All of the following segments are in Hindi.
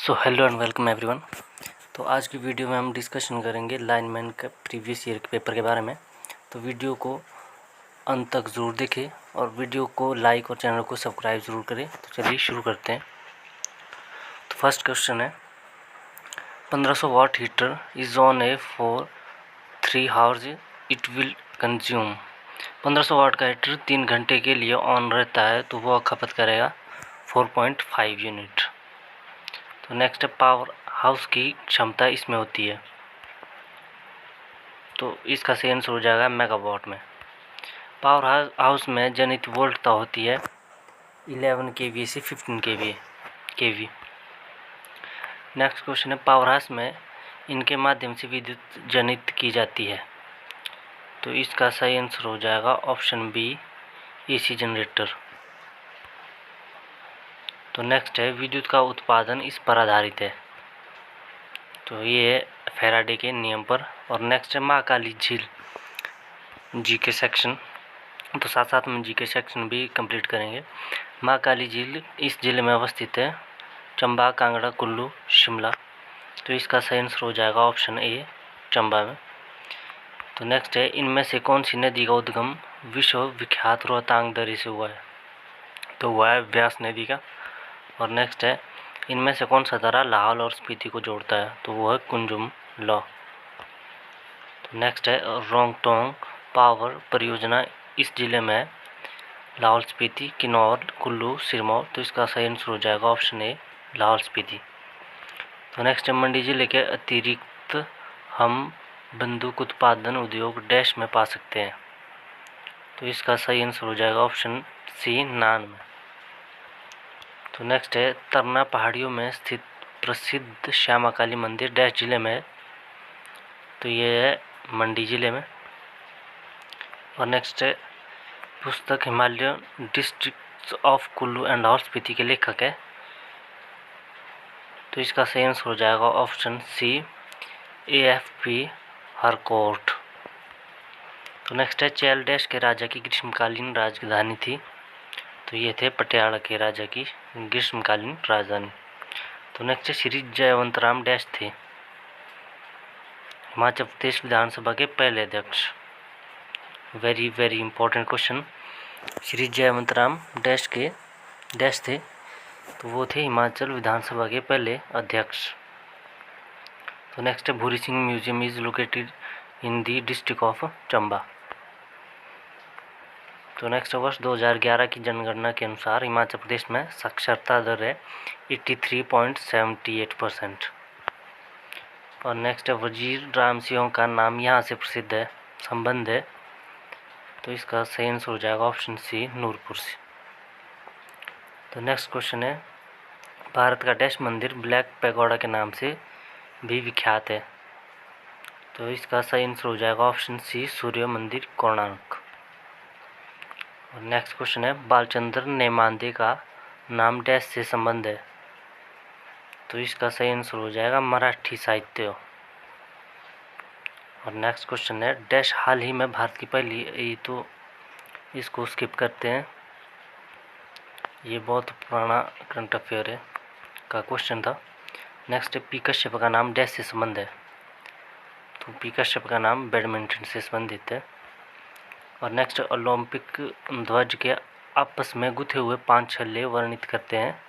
So hello and welcome everyone. तो आज की वीडियो में हम डिस्कशन करेंगे लाइनमैन का प्रीवियस ईयर के पेपर के बारे में। तो वीडियो को अंत तक ज़रूर देखें और वीडियो को लाइक और चैनल को सब्सक्राइब ज़रूर करें। तो चलिए शुरू करते हैं। तो फर्स्ट क्वेश्चन है 1500 watt heater is on a for 3 hours it will consume. 1500 watt का हीटर 3 घंटे के लिए ऑन रहता है तो वह खपत करेगा 4.5 यूनिट। तो नेक्स्ट है पावर हाउस की क्षमता इसमें होती है, तो इसका सही आंसर हो जाएगा मेगावाट में। पावर हाउस में जनित वोल्टता होती है 11 kVA से 15 kV। नेक्स्ट क्वेश्चन है पावर हाउस में इनके माध्यम से विद्युत जनित की जाती है, तो इसका सही आंसर हो जाएगा ऑप्शन बी एसी जनरेटर। तो नेक्स्ट है विद्युत का उत्पादन इस पर आधारित है, तो ये है फैराडे के नियम पर। और नेक्स्ट है महाकाली झील जीके सेक्शन, तो साथ साथ में जीके सेक्शन भी कंप्लीट करेंगे। महाकाली झील इस जिले में अवस्थित है, चंबा, कांगड़ा, कुल्लू, शिमला। तो इसका सही आंसर हो जाएगा ऑप्शन ए चंबा में। तो नेक्स्ट है इनमें से कौन सी नदी का उद्गम विश्व विख्यात रोहतांग दर्रे से हुआ है, तो हुआ है व्यास नदी का। और नेक्स्ट है इनमें से कौन सा दर्रा लाहौल और स्पीति को जोड़ता है, तो वो है कुंजुम लॉ। तो नेक्स्ट है रोंगटोंग पावर परियोजना इस जिले में लाहौल स्पीति, किन्नौर, कुल्लू, सिरमौर। तो इसका सही आंसर हो जाएगा ऑप्शन ए लाहौल स्पीति। तो नेक्स्ट है मंडी जिले के अतिरिक्त हम बंदूक उत्पादन उद्योग डैश में पा सकते हैं, तो इसका सही आंसर हो जाएगा ऑप्शन सी नान में। तो नेक्स्ट है तरना पहाड़ियों में स्थित प्रसिद्ध श्यामा काली मंदिर डैश जिले में, तो ये है मंडी जिले में। और नेक्स्ट है पुस्तक Himalayan districts of Kullu and Lahaul Spiti के लेखक है, तो इसका सही आंसर हो जाएगा ऑप्शन सी AFP हरकोर्ट। तो नेक्स्ट है चैल डैश के राजा की ग्रीष्मकालीन राजधानी थी, तो ये थे पटियाला के राजा की ग्रीष्मकालीन राजधानी। तो नेक्स्ट है श्री जयवंतराम डैश थे हिमाचल प्रदेश विधानसभा के पहले अध्यक्ष। Very very important question. Shri Jaywantram dash के डैश थे, तो वो थे हिमाचल विधानसभा के पहले अध्यक्ष। तो नेक्स्ट है Bhuri Singh museum is located in the district of Chamba. तो नेक्स्ट वर्ष 2011 की जनगणना के अनुसार हिमाचल प्रदेश में साक्षरता दर है 83.78%। और नेक्स्ट है वजीर राम सिंह का नाम यहाँ से प्रसिद्ध है, संबंध है, तो इसका सही आंसर हो जाएगा ऑप्शन सी नूरपुर से। तो नेक्स्ट क्वेश्चन है भारत का डैश मंदिर ब्लैक पैगोडा के नाम से भी विख्यात है, तो इसका सही आंसर हो जाएगा ऑप्शन सी सूर्य मंदिर कोणार्क। और नेक्स्ट क्वेश्चन है बालचंद्र नेमांदे का नाम डैश से संबंध है, तो इसका सही आंसर हो जाएगा मराठी साहित्य। और नेक्स्ट क्वेश्चन है डैश हाल ही में भारत की पहली, ये तो इसको स्किप करते हैं, ये बहुत पुराना करंट अफेयर है का क्वेश्चन था। नेक्स्ट है पी कश्यप का नाम डैश से संबंध है, तो पी कश्यप का नाम बैडमिंटन से संबंधित है। और नेक्स्ट ओलंपिक ध्वज के आपस में गुथे हुए 5 छल्ले वर्णित करते हैं,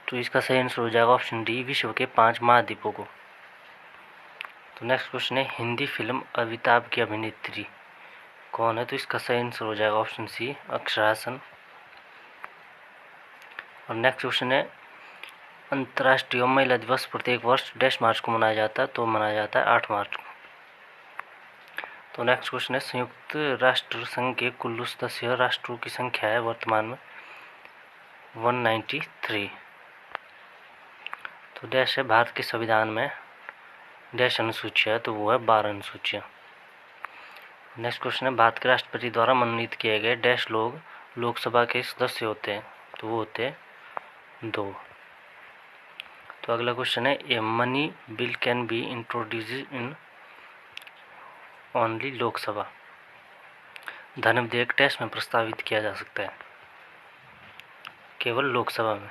तो इसका सही आंसर हो जाएगा ऑप्शन डी विश्व के 5 महाद्वीपों को। तो नेक्स्ट क्वेश्चन है हिंदी फिल्म अमिताभ की अभिनेत्री कौन है, तो इसका सही आंसर हो जाएगा ऑप्शन सी अक्षरा सेन। और नेक्स्ट क्वेश्चन है अंतर्राष्ट्रीय महिला दिवस प्रत्येक वर्ष डैश मार्च को मनाया जाता है, तो मनाया जाता है 8 मार्च को। तो नेक्स्ट क्वेश्चन है संयुक्त राष्ट्र संघ के कुल सदस्य राष्ट्रों की संख्या है वर्तमान में 193। तो डैश है भारत के संविधान में डैश अनुसूचियाँ है, तो वो है 12 अनुसूचियाँ। नेक्स्ट क्वेश्चन है भारत के राष्ट्रपति द्वारा मनोनीत किए गए डैश लोग लोकसभा के सदस्य होते हैं, तो वो होते हैं 2। तो अगला क्वेश्चन है a money bill can be introduce in only Lok Sabha. धन विधेयक डैश में प्रस्तावित किया जा सकता है, केवल लोकसभा में,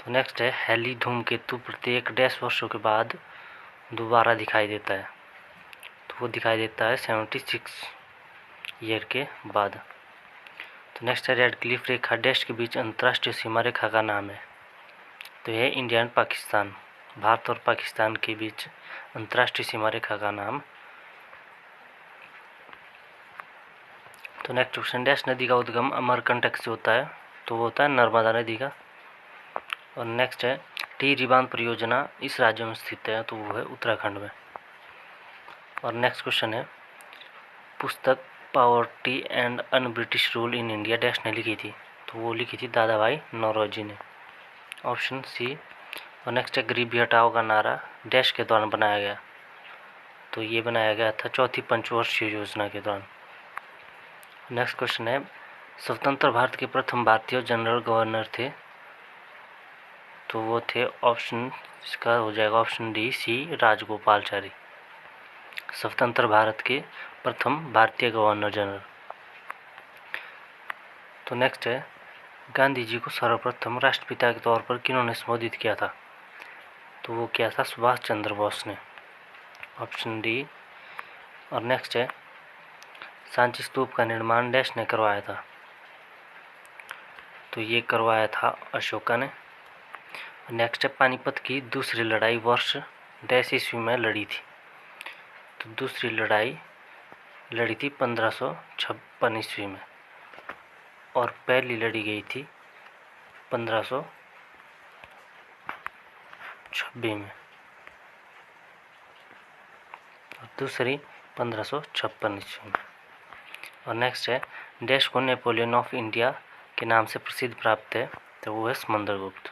तो नेक्स्ट है हेली धूमकेतु प्रत्येक डैश वर्षों के बाद दोबारा दिखाई देता है। तो वो दिखाई देता है 76 ईयर के बाद। तो नेक्स्ट है रेड क्लिफ रेखा डैश के बीच अंतर्राष्ट्रीय सीमा रेखा का नाम है। तो यह इंडिया एंड पाकिस्तान, भारत और पाकिस्तान के बीच अंतर्राष्ट्रीय सीमा रेखा का नाम। तो नेक्स्ट क्वेश्चन, डैश नदी का उद्गम अमरकंटक से होता है। तो वो होता है नर्मदा नदी का। और नेक्स्ट है टिहरी बांध परियोजना इस राज्य में स्थित है। तो वो है उत्तराखंड में। और नेक्स्ट क्वेश्चन है पुस्तक poverty and un British rule in India dash ने लिखी थी। तो वो लिखी थी दादा भाई नौरोजी ने, ऑप्शन सी। और नेक्स्ट है गरीबी हटाओ का नारा डैश के दौरान बनाया गया। तो ये बनाया गया था चौथी पंचवर्षीय योजना के दौरान। नेक्स्ट क्वेश्चन है स्वतंत्र भारत के प्रथम भारतीय जनरल गवर्नर थे। तो वो थे ऑप्शन, इसका हो जाएगा ऑप्शन डी सी राजगोपालचारी, स्वतंत्र भारत के प्रथम भारतीय गवर्नर जनरल। तो नेक्स्ट है गांधी जी को सर्वप्रथम राष्ट्रपिता के तौर पर किन्होंने संबोधित किया था। तो वो किया था सुभाष चंद्र बोस ने, ऑप्शन डी। और नेक्स्ट है सांची स्तूप का निर्माण डैश ने करवाया था। तो ये करवाया था अशोका ने। नेक्स्ट है पानीपत की दूसरी लड़ाई वर्ष डैश ईस्वी में लड़ी थी। तो दूसरी लड़ाई लड़ी थी 1556 ईस्वी में और पहली लड़ी गई थी 1526 में और दूसरी 1556 ईस्वी में। और नेक्स्ट है डैश को नेपोलियन ऑफ इंडिया के नाम से प्रसिद्ध प्राप्त है। तो वो है समुद्रगुप्त।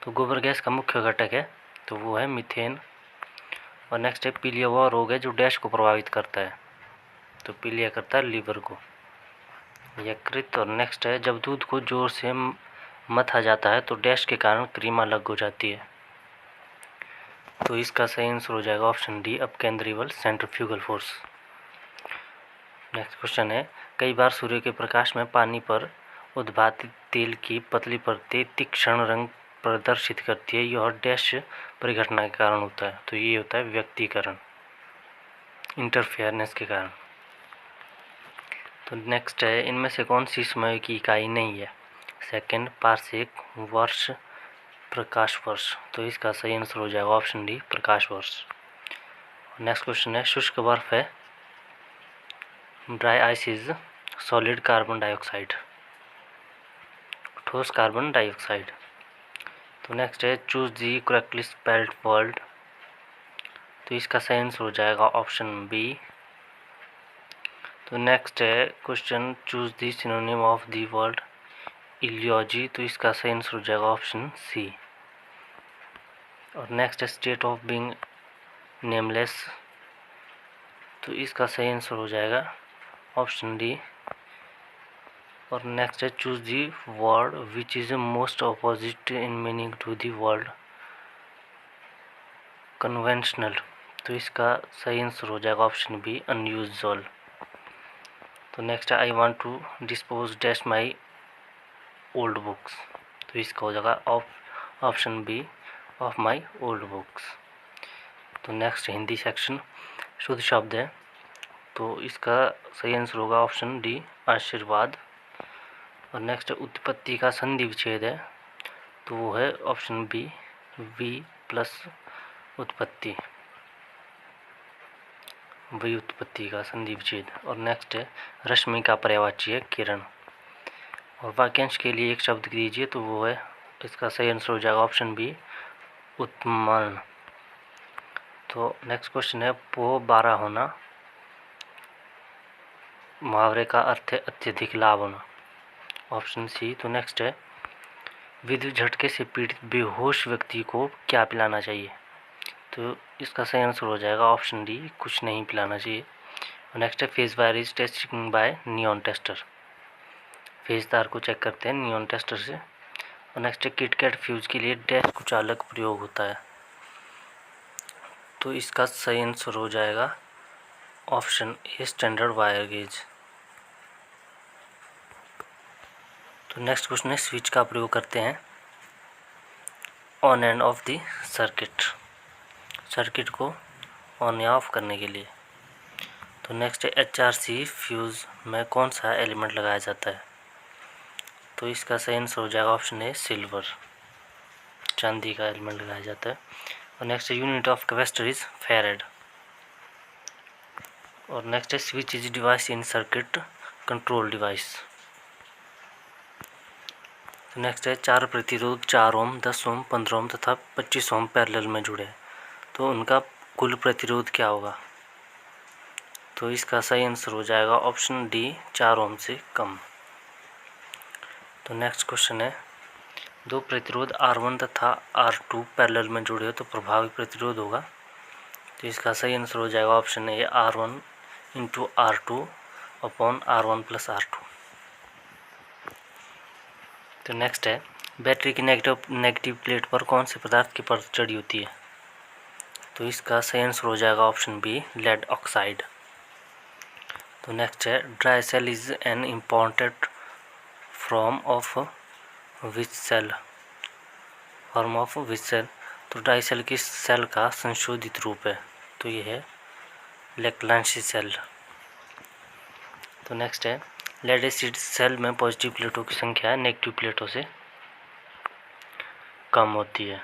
तो गोबर गैस का मुख्य घटक है। तो वो है मीथेन। और नेक्स्ट है पीलिया वह रोग है जो डैश को प्रभावित करता है। तो पीलिया करता है लीवर को, यकृत। और नेक्स्ट है जब दूध को जोर से मथा जाता है तो डैश के कारण क्रीम अलग हो जाती है। तो इसका सही आंसर हो जाएगा ऑप्शन डी अपकेंद्रीय सेंट्रीफ्यूगल फोर्स। नेक्स्ट क्वेश्चन है कई बार सूर्य के प्रकाश में पानी पर उद्भातित तेल की पतली परतें तीक्ष्ण रंग प्रदर्शित करती है। यह डैश परिघटना के कारण होता है। तो ये होता है व्यक्तीकरण, इंटरफेयरनेस के कारण। तो नेक्स्ट है इनमें से कौन सी समय की इकाई नहीं है। सेकंड, पारसेक, वर्ष, प्रकाश वर्ष। तो इसका सही आंसर हो जाएगा ऑप्शन डी प्रकाश वर्ष। नेक्स्ट क्वेश्चन है शुष्क बर्फ है, dry ice is solid carbon dioxide, ठोस कार्बन डाइऑक्साइड। तो नेक्स्ट है choose the correctly spelled word. तो इसका सही आंसर हो जाएगा ऑप्शन बी। तो नेक्स्ट है question choose the synonym of the word इलियोलॉजी। तो इसका सही आंसर हो जाएगा ऑप्शन सी। और नेक्स्ट है स्टेट ऑफ बीइंग नेमलेस। तो इसका सही आंसर हो जाएगा ऑप्शन डी। और नेक्स्ट है choose the word which is most opposite in meaning to the word conventional. तो इसका सही आंसर हो जाएगा ऑप्शन बी अनयूजुअल। तो नेक्स्ट है I want to dispose dash my old books. तो इसका हो जाएगा option B of my old books. तो नेक्स्ट हिंदी सेक्शन शुद्ध शब्द है। तो इसका सही आंसर होगा ऑप्शन डी आशीर्वाद। और नेक्स्ट उत्पत्ति का संधि विच्छेद है। तो वो है ऑप्शन बी वी प्लस उत्पत्ति, वही उत्पत्ति का संधि विच्छेद। और नेक्स्ट है रश्मि का पर्यायवाची है किरण। और वाक्यांश के लिए एक शब्द दीजिए। तो वो है इसका सही आंसर हो जाएगा ऑप्शन बी उत्मन। तो नेक्स्ट क्वेश्चन है पो 12 होना मुहावरे का अर्थ है अत्यधिक लाभ होना, ऑप्शन सी। तो नेक्स्ट है विद्युत झटके से पीड़ित बेहोश व्यक्ति को क्या पिलाना चाहिए। तो इसका सही आंसर हो जाएगा ऑप्शन डी कुछ नहीं पिलाना चाहिए। नेक्स्ट है phase wire is testing by neon tester. Phase तार को चेक करते हैं नियॉन टेस्टर से। और नेक्स्ट है किटकैट फ्यूज के लिए डैश कुछ अलग प्रयोग होता है। तो इसका सही आंसर हो जाएगा option a standard wire gauge. तो नेक्स्ट क्वेश्चन है स्विच का प्रयोग करते हैं। On end of the circuit को ऑन या ऑफ करने के लिए। तो नेक्स्ट है HRC फ्यूज़ में कौन सा एलिमेंट लगाया जाता है? तो इसका सही आंसर हो जाएगा ऑप्शन ए सिल्वर, चांदी का एलिमेंट लगाया जाता है। और next unit of capacitor is farad. और नेक्स्ट है switch is device in circuit control device. तो नेक्स्ट है 4 प्रतिरोध 4 ओम 10 ओम 15 ओम तथा 25 ओम पैरेलल में जुड़े, तो उनका कुल प्रतिरोध क्या होगा? तो इसका सही आंसर हो जाएगा ऑप्शन डी 4 ओम से कम। तो नेक्स्ट क्वेश्चन है 2 प्रतिरोध R1 तथा R2 पैरेलल में जुड़े हो तो प्रभावी प्रतिरोध होगा। तो इसका सही आंसर हो जाएगा option A R1 into R2 upon R1 plus R2। तो नेक्स्ट है बैटरी की नेगेटिव प्लेट पर कौन से पदार्थ की परत चढ़ी होती है? तो इसका सही आंसर हो जाएगा ऑप्शन बी लेड ऑक्साइड। तो नेक्स्ट है dry cell is an important form of which cell. तो ड्राई सेल किस सेल का संशोधित रूप है? तो ये है लैक्लांसी सेल। तो नेक्स्ट है लेड एसिड सेल में पॉजिटिव प्लेटों की संख्या नेगेटिव प्लेटों से कम होती है।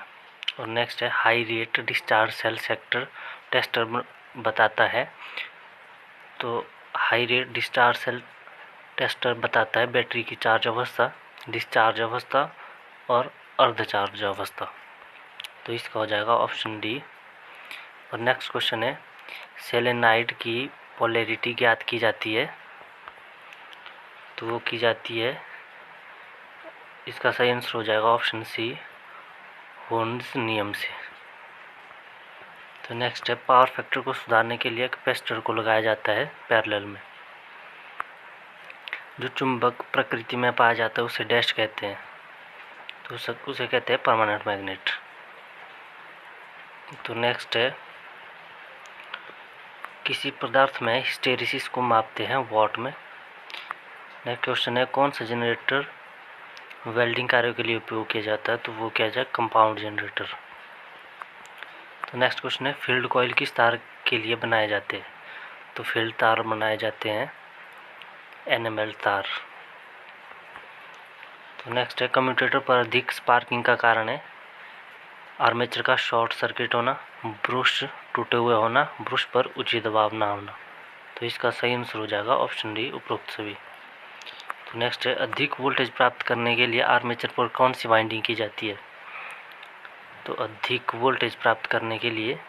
और नेक्स्ट है high rate discharge cell sector tester बताता है। तो high rate discharge cell tester बताता है बैटरी की चार्ज अवस्था, डिस्चार्ज अवस्था और अर्ध चार्ज अवस्था। तो इसका हो जाएगा ऑप्शन डी। और नेक्स्ट क्वेश्चन है सेलेनाइड की पोलैरिटी ज्ञात की जाती है, तो वो की जाती है, इसका सही आंसर हो जाएगा ऑप्शन सी होर्न्स नियम से। तो नेक्स्ट है पावर फैक्टर को सुधारने के लिए कैपेसिटर को लगाया जाता है पैरेलल में। जो चुंबक प्रकृति में पाया जाता है उसे डैश कहते हैं, तो उसे कहते हैं परमानेंट मैग्नेट। तो नेक्स्ट है किसी पदार्थ में हिस्टेरिसिस को मापते हैं वॉट में। नेक्स्ट क्वेश्चन है कौन सा जनरेटर वेल्डिंग कार्यों के लिए उपयोग किया जाता है? तो वो क्या जाए कंपाउंड जनरेटर। तो नेक्स्ट क्वेश्चन है फील्ड कॉइल किस तार के लिए बनाए जाते हैं? तो फील्ड तार बनाए जाते हैं एनएमएल तार। तो नेक्स्ट है कम्यूटेटर पर अधिक स्पार्किंग का कारण है आर्मेचर का शॉर्ट सर्किट होना, ब्रश टूटे हुए होना, ब्रश पर उच्च दबाव ना होना। तो इसका सही आंसर हो जाएगा ऑप्शन डी उपरोक्त सभी। तो नेक्स्ट है अधिक वोल्टेज प्राप्त करने के लिए आर्मेचर पर कौन सी वाइंडिंग की जाती है? तो अधिक वोल्टेज प्राप्त करने के लिए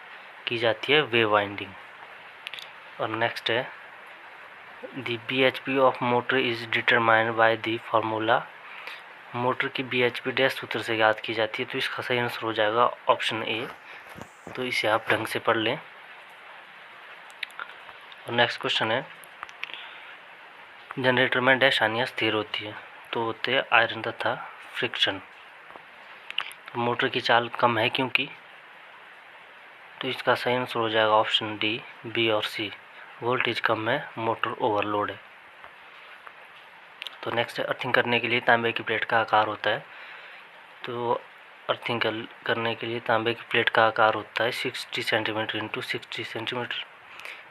की जाती है वेव वाइंडिंग। और नेक्स्ट है the BHP of motor is determined by the formula. Motor की BHP डैश सूत्र से याद की जाती है, तो इसका सही आंसर हो जाएगा ऑप्शन ए। तो इसे आप ढंग से पढ़ लें। और नेक्स्ट क्वेश्चन है जनरेटर में डैश हानियाँ स्थिर होती है, तो होते हैं आयरन तथा फ्रिक्शन। तो मोटर की चाल कम है क्योंकि, तो इसका सही आंसर हो जाएगा ऑप्शन डी बी और सी, वोल्टेज कम है, मोटर ओवरलोड है। तो नेक्स्ट है अर्थिंग करने के लिए तांबे की प्लेट का आकार होता है। तो अर्थिंग करने के लिए तांबे की प्लेट का आकार होता है 60 centimetre into 60 centimetre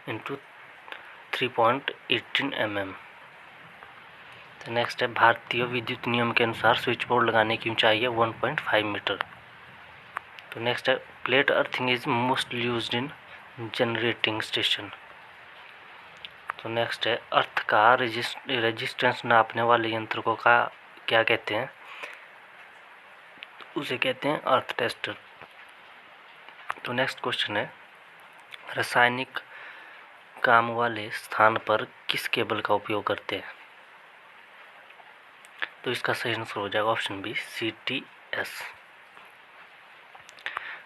into 3.18 mm। तो नेक्स्ट है भारतीय विद्युत नियम के अनुसार स्विच बोर्ड लगाने की ऊंचाई है 1.5 मीटर। तो नेक्स्ट है plate earthing is mostly used in generating station. तो नेक्स्ट है अर्थ का रेजिस्टेंस नापने वाले यंत्र को क्या कहते हैं? उसे कहते हैं अर्थ टेस्टर। तो नेक्स्ट क्वेश्चन है रासायनिक काम वाले स्थान पर किस केबल का उपयोग करते हैं? तो इसका सही आंसर हो जाएगा option B CTS।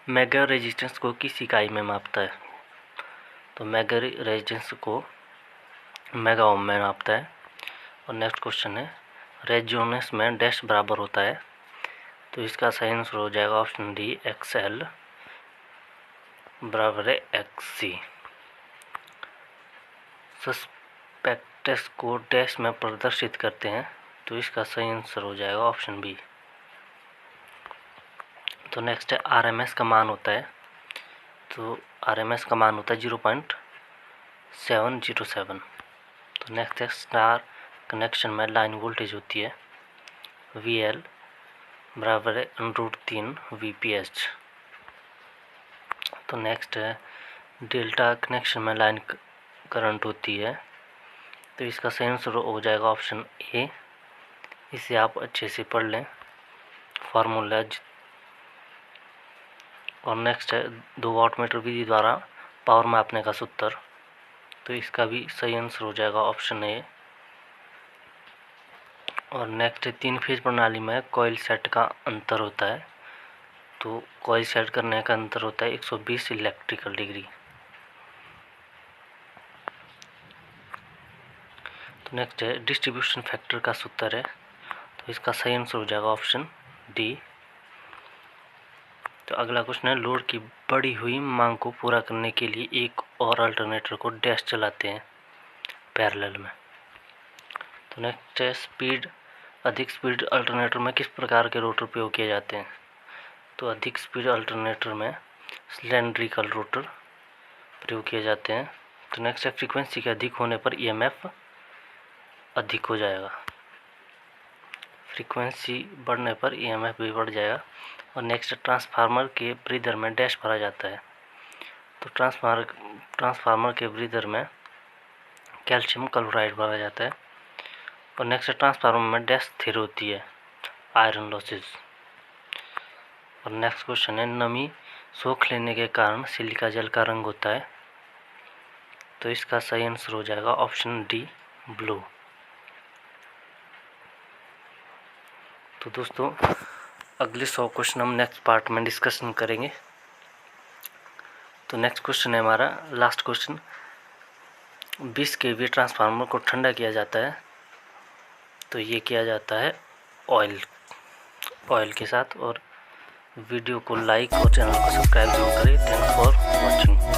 Mega resistance को किस इकाई में मापता है? तो मेगा रेजिस्टेंस को मेगा ओम में नापता है। और नेक्स्ट क्वेश्चन है रेजिस्टेंस में डैश बराबर होता है, तो इसका सही आंसर हो जाएगा ऑप्शन डी XL बराबर है XC। सस्पेक्टस को डैश में प्रदर्शित करते हैं, तो इसका सही आंसर हो जाएगा ऑप्शन बी। तो नेक्स्ट है RMS का मान होता है, तो RMS का मान होता है 0.707। तो नेक्स्ट है स्टार कनेक्शन में लाइन वोल्टेज होती है VL बराबर है √3 VPH। तो नेक्स्ट है डेल्टा कनेक्शन में लाइन करंट होती है, तो इसका सही आंसर हो जाएगा ऑप्शन ए। इसे आप अच्छे से पढ़ लें फार्मूला। और नेक्स्ट है 2 वाटमीटर विधि द्वारा पावर मापने का सूत्र, तो इसका भी सही आंसर हो जाएगा ऑप्शन ए। और नेक्स्ट है 3 फेज प्रणाली में कॉइल सेट का अंतर होता है, तो कॉइल सेट करने का अंतर होता है 120 इलेक्ट्रिकल डिग्री। तो नेक्स्ट है डिस्ट्रीब्यूशन फैक्टर का सूत्र है, तो इसका सही आंसर हो जाएगा ऑप्शन डी। तो अगला क्वेश्चन है लोड की बढ़ी हुई मांग को पूरा करने के लिए एक और अल्टरनेटर को डैश चलाते हैं पैरेलल में। तो नेक्स्ट है अधिक स्पीड अल्टरनेटर में किस प्रकार के रोटर प्रयोग किए जाते हैं। तो अधिक स्पीड अल्टरनेटर में सिलेंड्रिकल रोटर प्रयोग किए जाते हैं। तो नेक्स्ट है फ्रीक्वेंसी के अधिक होने पर EMF अधिक हो जाएगा, फ्रीक्वेंसी बढ़ने पर EMF भी बढ़ जाएगा। और नेक्स्ट ट्रांसफार्मर के ब्रीदर में डैश भरा जाता है, तो ट्रांसफार्मर के ब्रीदर में कैल्शियम क्लोराइड भरा जाता है। और नेक्स्ट ट्रांसफार्मर में डैश स्थिर होती है, आयरन लॉसेस। और नेक्स्ट क्वेश्चन है नमी सोख लेने के कारण सिलिका जल का रंग होता है, तो इसका सही आंसर हो जाएगा ऑप्शन डी ब्लू। तो दोस्तों अगले 100 क्वेश्चन हम नेक्स्ट पार्ट में डिस्कशन करेंगे। तो नेक्स्ट क्वेश्चन है हमारा लास्ट क्वेश्चन, 20 kV ट्रांसफार्मर को ठंडा किया जाता है, तो ये किया जाता है ऑयल के साथ। और वीडियो को लाइक और चैनल को सब्सक्राइब जरूर करें। Thanks for watching.